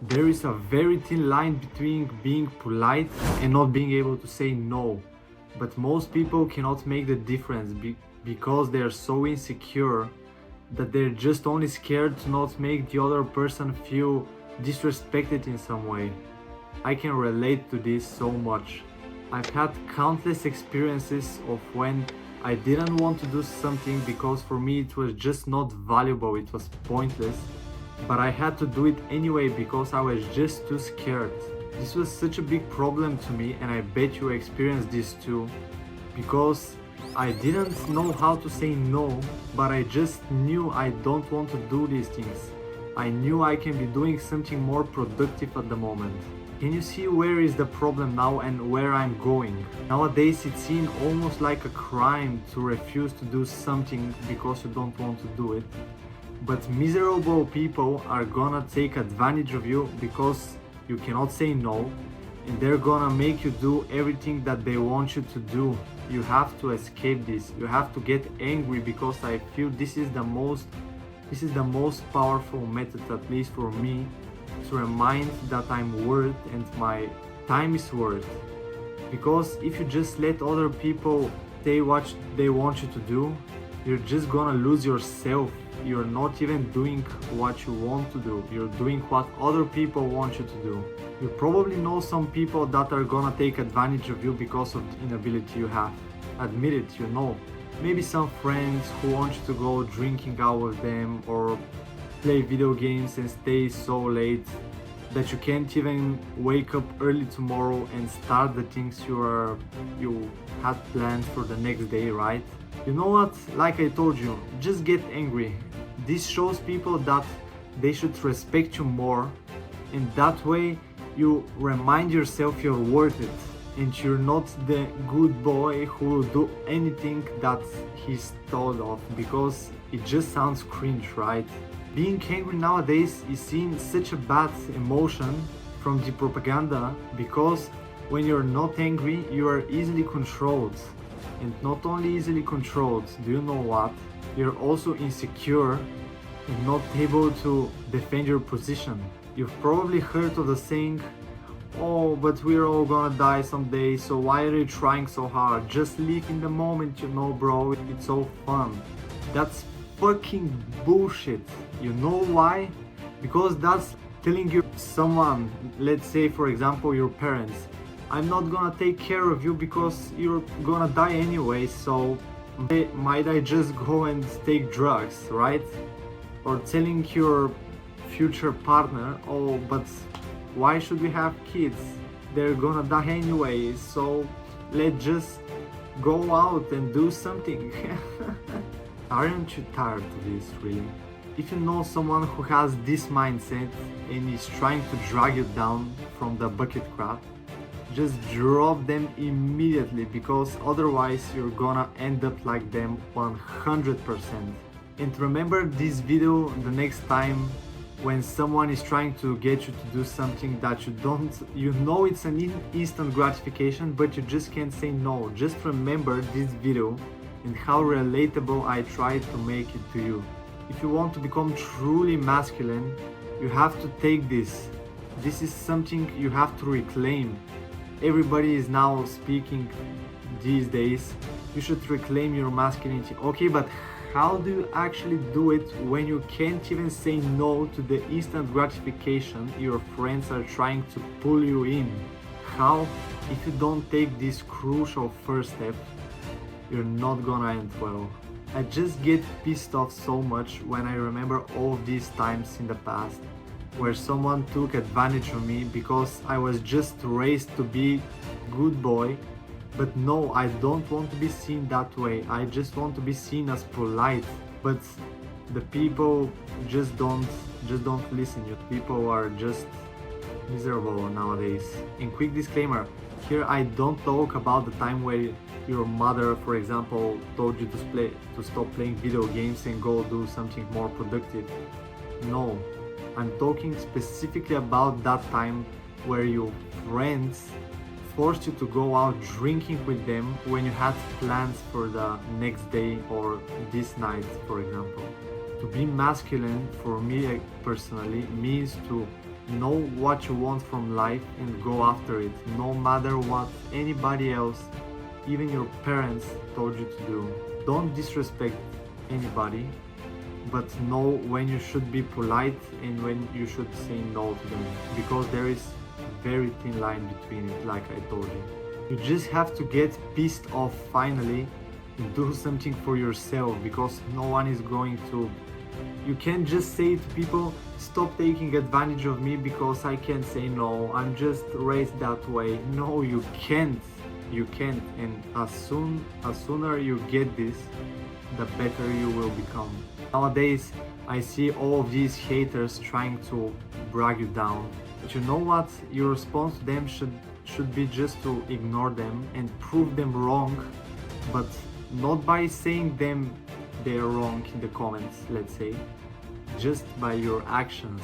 There is a very thin line between being polite and not being able to say no. But most people cannot make the difference because they are so insecure that they're just only scared to not make the other person feel disrespected in some way. I can relate to this so much. I've had countless experiences of when I didn't want to do something because for me it was just not valuable, it was pointless, but I had to do it anyway because I was just too scared. This was such a big problem to me, and I bet you experienced this too, because I didn't know how to say no, but I just knew I don't want to do these things. I knew I can be doing something more productive at the moment. Can you see where is the problem now and where I'm going? Nowadays it's seen almost like a crime to refuse to do something because you don't want to do it. But miserable people are gonna take advantage of you because you cannot say no, and they're gonna make you do everything that they want you to do. You have to escape this. You have to get angry, because I feel this is the most powerful method, at least for me, to remind that I'm worth and my time is worth. Because if you just let other people say what they want you to do, you're just gonna lose yourself. You're not even doing what you want to do, you're doing what other people want you to do. You probably know some people that are gonna take advantage of you because of the inability you have. Admit it, you know. Maybe some friends who want you to go drinking out with them or play video games and stay so late that you can't even wake up early tomorrow and start the things you had planned for the next day, right? You know what? Like I told you, just get angry. This shows people that they should respect you more, and that way you remind yourself you're worth it and you're not the good boy who will do anything that he's told of, because it just sounds cringe, right? Being angry nowadays is seen such a bad emotion from the propaganda, because when you're not angry, you are easily controlled. And not only easily controlled, do you know what? You're also insecure and not able to defend your position. You've probably heard of the saying, "Oh, but we're all gonna die someday, so why are you trying so hard? Just live in the moment, you know, bro, it's so fun." That's fucking bullshit. You know why? Because that's telling you someone, let's say for example your parents, "I'm not gonna take care of you because you're gonna die anyway, so might I just go and take drugs," right? Or telling your future partner, "Oh, but why should we have kids? They're gonna die anyway, so let's just go out and do something." Aren't you tired of this, really? If you know someone who has this mindset and is trying to drag you down from the bucket crap, just drop them immediately, because otherwise you're gonna end up like them 100%. And remember this video the next time when someone is trying to get you to do something that you know it's an instant gratification, but you just can't say no. Just remember this video and how relatable I tried to make it to you. If you want to become truly masculine, you have to take this. This is something you have to reclaim. Everybody is now speaking these days. You should reclaim your masculinity. Okay, but how do you actually do it when you can't even say no to the instant gratification your friends are trying to pull you in? How? If you don't take this crucial first step, you're not gonna end well. I just get pissed off so much when I remember all these times in the past where someone took advantage of me because I was just raised to be good boy. But no, I don't want to be seen that way. I just want to be seen as polite. But the people just don't listen. You people are just miserable nowadays. And quick disclaimer, here I don't talk about the time where your mother, for example, told you to stop playing video games and go do something more productive. No, I'm talking specifically about that time where your friends forced you to go out drinking with them when you had plans for the next day or this night, for example. To be masculine for me personally means to Know what you want from life and go after it, no matter what anybody else, even your parents, told you to do. Don't disrespect anybody, but know when you should be polite and when you should say no to them, because there is a very thin line between it, like I told you. You just have to get pissed off finally and do something for yourself, because no one is going to. You can't just say to people, stop taking advantage of me because I can't say no, I'm just raised that way. No, you can't. You can't. And as sooner you get this, the better you will become. Nowadays, I see all of these haters trying to drag you down. But you know what? Your response to them should be just to ignore them and prove them wrong, but not by saying them they're wrong in the comments, let's say, just by your actions.